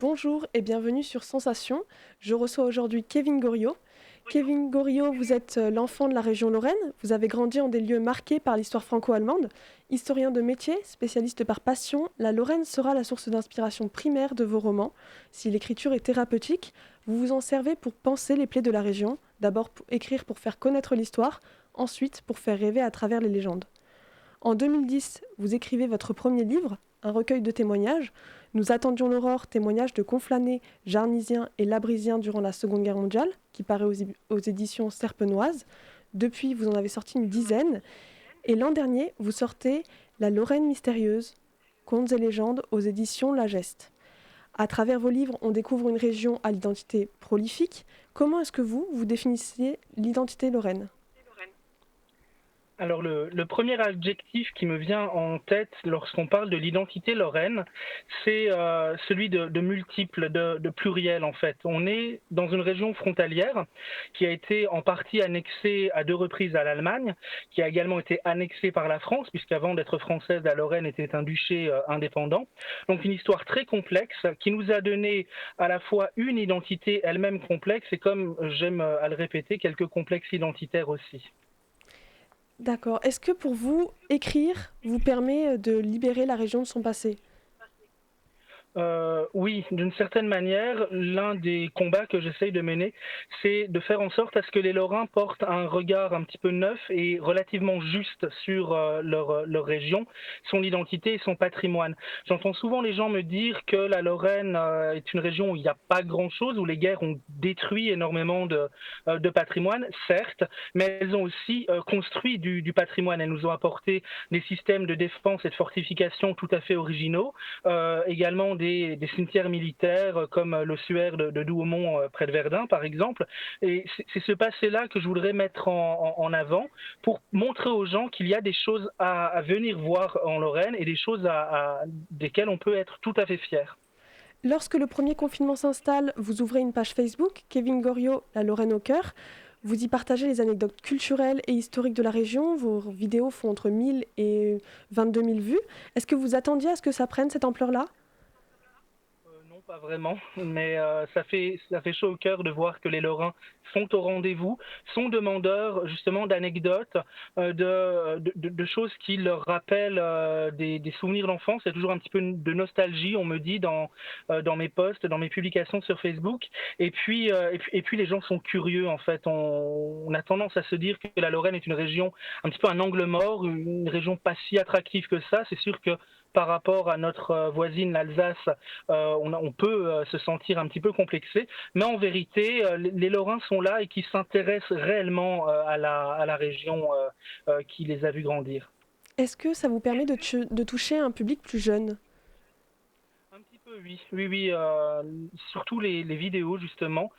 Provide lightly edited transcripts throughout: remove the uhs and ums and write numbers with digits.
Bonjour et bienvenue sur Sensation. Je reçois aujourd'hui Kevin Goriot. Kevin Goriot, vous êtes l'enfant de la région Lorraine. Vous avez grandi en des lieux marqués par l'histoire franco-allemande. Historien de métier, spécialiste par passion, la Lorraine sera la source d'inspiration primaire de vos romans. Si l'écriture est thérapeutique, vous vous en servez pour penser les plaies de la région. D'abord pour écrire pour faire connaître l'histoire, ensuite pour faire rêver à travers les légendes. En 2010, vous écrivez votre premier livre, un recueil de témoignages. Nous attendions l'aurore, témoignages de Conflannés, Jarnisiens et Labrisiens durant la Seconde Guerre mondiale, qui paraît aux éditions Serpenoise. Depuis, vous en avez sorti une dizaine. Et l'an dernier, vous sortez La Lorraine mystérieuse, contes et légendes aux éditions La Geste. À travers vos livres, on découvre une région à l'identité prolifique. Comment est-ce que vous définissez l'identité lorraine ? Alors le premier adjectif qui me vient en tête lorsqu'on parle de l'identité lorraine, c'est celui de multiple, de pluriel en fait. On est dans une région frontalière qui a été en partie annexée à deux reprises à l'Allemagne, qui a également été annexée par la France, puisqu'avant d'être française, la Lorraine était un duché indépendant. Donc une histoire très complexe qui nous a donné à la fois une identité elle-même complexe et, comme j'aime à le répéter, quelques complexes identitaires aussi. D'accord. Est-ce que pour vous, écrire vous permet de libérer la région de son passé ? Oui, d'une certaine manière, l'un des combats que j'essaye de mener, c'est de faire en sorte à ce que les Lorrains portent un regard un petit peu neuf et relativement juste sur leur région, son identité et son patrimoine. J'entends souvent les gens me dire que la Lorraine est une région où il n'y a pas grand-chose, où les guerres ont détruit énormément de patrimoine, certes, mais elles ont aussi construit du patrimoine. Elles nous ont apporté des systèmes de défense et de fortification tout à fait originaux, également des cimetières militaires comme l'ossuaire de Douaumont près de Verdun par exemple. Et c'est ce passé-là que je voudrais mettre en avant pour montrer aux gens qu'il y a des choses à venir voir en Lorraine et des choses desquelles on peut être tout à fait fier. Lorsque le premier confinement s'installe, vous ouvrez une page Facebook, Kevin Goriot, La Lorraine au cœur. Vous y partagez les anecdotes culturelles et historiques de la région. Vos vidéos font entre 1000 et 22 000 vues. Est-ce que vous attendiez à ce que ça prenne cette ampleur-là ? Non, pas vraiment, mais ça fait chaud au cœur de voir que les Lorrains sont au rendez-vous, sont demandeurs justement d'anecdotes, de choses qui leur rappellent des souvenirs d'enfance. Il y a toujours un petit peu de nostalgie, on me dit, dans mes posts, dans mes publications sur Facebook. Et puis les gens sont curieux, en fait. On a tendance à se dire que la Lorraine est une région, un petit peu un angle mort, une région pas si attractive que ça. C'est sûr que par rapport à notre voisine, l'Alsace, on peut se sentir un petit peu complexé, mais en vérité, les Lorrains sont là et qui s'intéressent réellement à la région qui les a vus grandir. Est-ce que ça vous permet de toucher un public plus jeune ? Un petit peu, oui, oui, oui. Surtout les vidéos justement,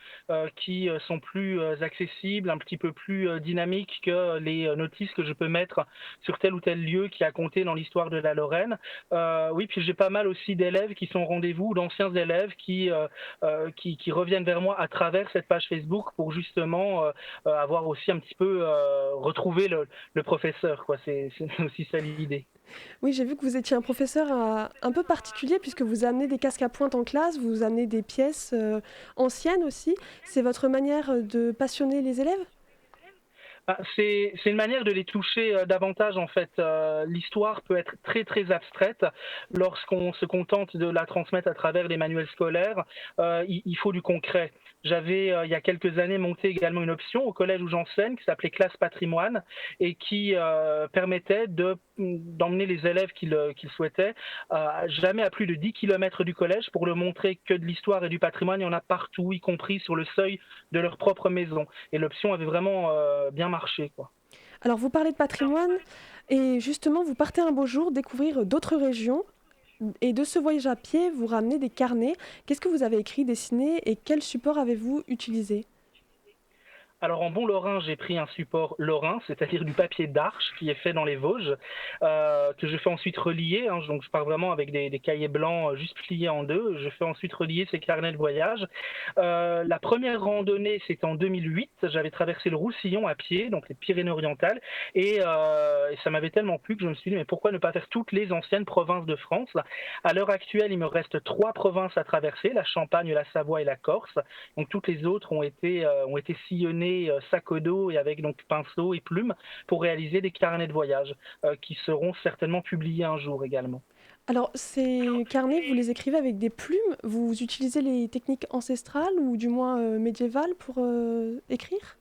qui sont plus accessibles, un petit peu plus dynamiques que les notices que je peux mettre sur tel ou tel lieu qui a compté dans l'histoire de la Lorraine. Oui, puis j'ai pas mal aussi d'élèves qui sont au rendez-vous, d'anciens élèves qui reviennent vers moi à travers cette page Facebook pour justement avoir aussi un petit peu retrouvé le professeur, quoi. C'est aussi ça l'idée. Oui, j'ai vu que vous étiez un professeur un peu particulier puisque vous amenez des casques à pointe en classe, vous amenez des pièces anciennes aussi. C'est votre manière de passionner les élèves ? C'est une manière de les toucher davantage en fait. L'histoire peut être très très abstraite lorsqu'on se contente de la transmettre à travers les manuels scolaires. Il faut du concret. J'avais il y a quelques années monté également une option au collège où j'enseigne qui s'appelait classe patrimoine et qui permettait d'emmener les élèves qui le souhaitaient jamais à plus de 10 kilomètres du collège pour leur montrer que de l'histoire et du patrimoine, il y en a partout, y compris sur le seuil de leur propre maison. Et l'option avait vraiment bien marché, quoi. Alors vous parlez de patrimoine et justement vous partez un beau jour découvrir d'autres régions et de ce voyage à pied vous ramenez des carnets. Qu'est-ce que vous avez écrit, dessiné et quel support avez-vous utilisé ? Alors en bon lorrain, j'ai pris un support lorrain, c'est-à-dire du papier d'arche qui est fait dans les Vosges, que je fais ensuite relier. Hein. Donc je pars vraiment avec des cahiers blancs juste pliés en deux. Je fais ensuite relier ces carnets de voyage. La première randonnée, c'était en 2008. J'avais traversé le Roussillon à pied, donc les Pyrénées-Orientales, et ça m'avait tellement plu que je me suis dit mais pourquoi ne pas faire toutes les anciennes provinces de France? À l'heure actuelle, il me reste trois provinces à traverser, la Champagne, la Savoie et la Corse. Donc toutes les autres ont été sillonnées sac au dos et avec donc pinceau et plumes pour réaliser des carnets de voyage qui seront certainement publiés un jour également. Alors, ces carnets, vous les écrivez avec des plumes? Vous utilisez les techniques ancestrales ou du moins médiévales pour écrire?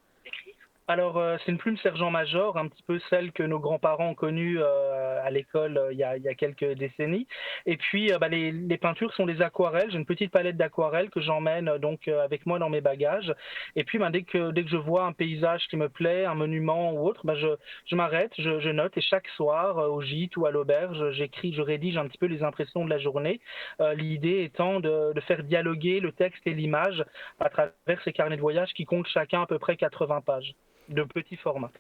Alors, c'est une plume sergent-major, un petit peu celle que nos grands-parents ont connue à l'école il y a quelques décennies. Et puis, les peintures sont des aquarelles. J'ai une petite palette d'aquarelles que j'emmène donc avec moi dans mes bagages. Et puis, dès que je vois un paysage qui me plaît, un monument ou autre, je m'arrête, je note. Et chaque soir, au gîte ou à l'auberge, j'écris, je rédige un petit peu les impressions de la journée. L'idée étant de faire dialoguer le texte et l'image à travers ces carnets de voyage qui comptent chacun à peu près 80 pages de petit format.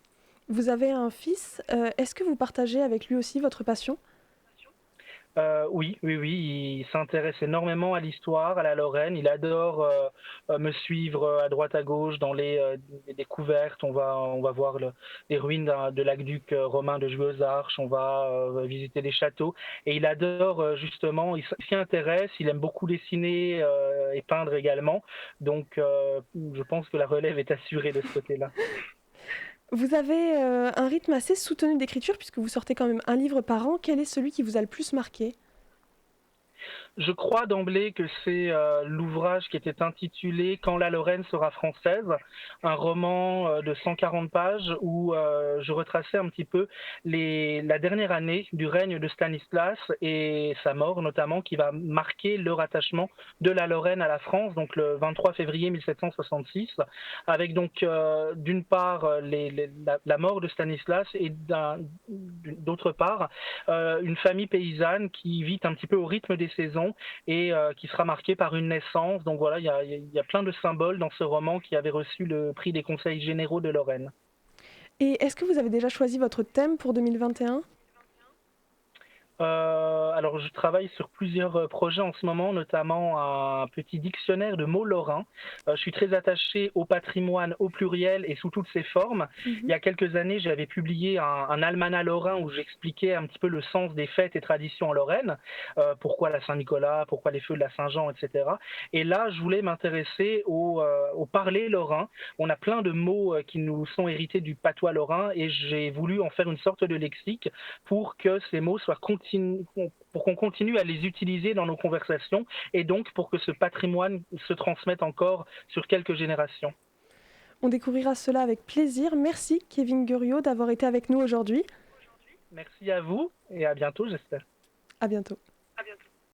Vous avez un fils, est-ce que vous partagez avec lui aussi votre passion? Oui, oui, oui, il s'intéresse énormément à l'histoire, à la Lorraine. Il adore me suivre à droite à gauche dans les découvertes. On va voir les ruines de l'aqueduc romain de Jouy-aux-Arches. On va visiter des châteaux. Et il adore justement, il s'y intéresse. Il aime beaucoup dessiner et peindre également. Donc, je pense que la relève est assurée de ce côté-là. Vous avez un rythme assez soutenu d'écriture puisque vous sortez quand même un livre par an. Quel est celui qui vous a le plus marqué? Je crois d'emblée que c'est l'ouvrage qui était intitulé Quand la Lorraine sera française, un roman de 140 pages où je retraçais un petit peu la dernière année du règne de Stanislas et sa mort notamment, qui va marquer le rattachement de la Lorraine à la France, donc le 23 février 1766, avec donc d'une part la mort de Stanislas et d'autre part une famille paysanne qui vit un petit peu au rythme des saisons et qui sera marquée par une naissance. Donc voilà, il y a plein de symboles dans ce roman qui avait reçu le prix des conseils généraux de Lorraine. Et est-ce que vous avez déjà choisi votre thème pour 2021? Alors, je travaille sur plusieurs projets en ce moment, notamment un petit dictionnaire de mots lorrains. Je suis très attaché au patrimoine au pluriel et sous toutes ses formes. Il Mhm. y a quelques années, j'avais publié un almanach lorrain où j'expliquais un petit peu le sens des fêtes et traditions en Lorraine, pourquoi la Saint-Nicolas, pourquoi les feux de la Saint-Jean, etc. Et là, je voulais m'intéresser au parler lorrain. On a plein de mots qui nous sont hérités du patois lorrain et j'ai voulu en faire une sorte de lexique pour que ces mots pour qu'on continue à les utiliser dans nos conversations et donc pour que ce patrimoine se transmette encore sur quelques générations. On découvrira cela avec plaisir. Merci Kevin Guriot d'avoir été avec nous aujourd'hui. Merci à vous et à bientôt, j'espère. À bientôt. À bientôt.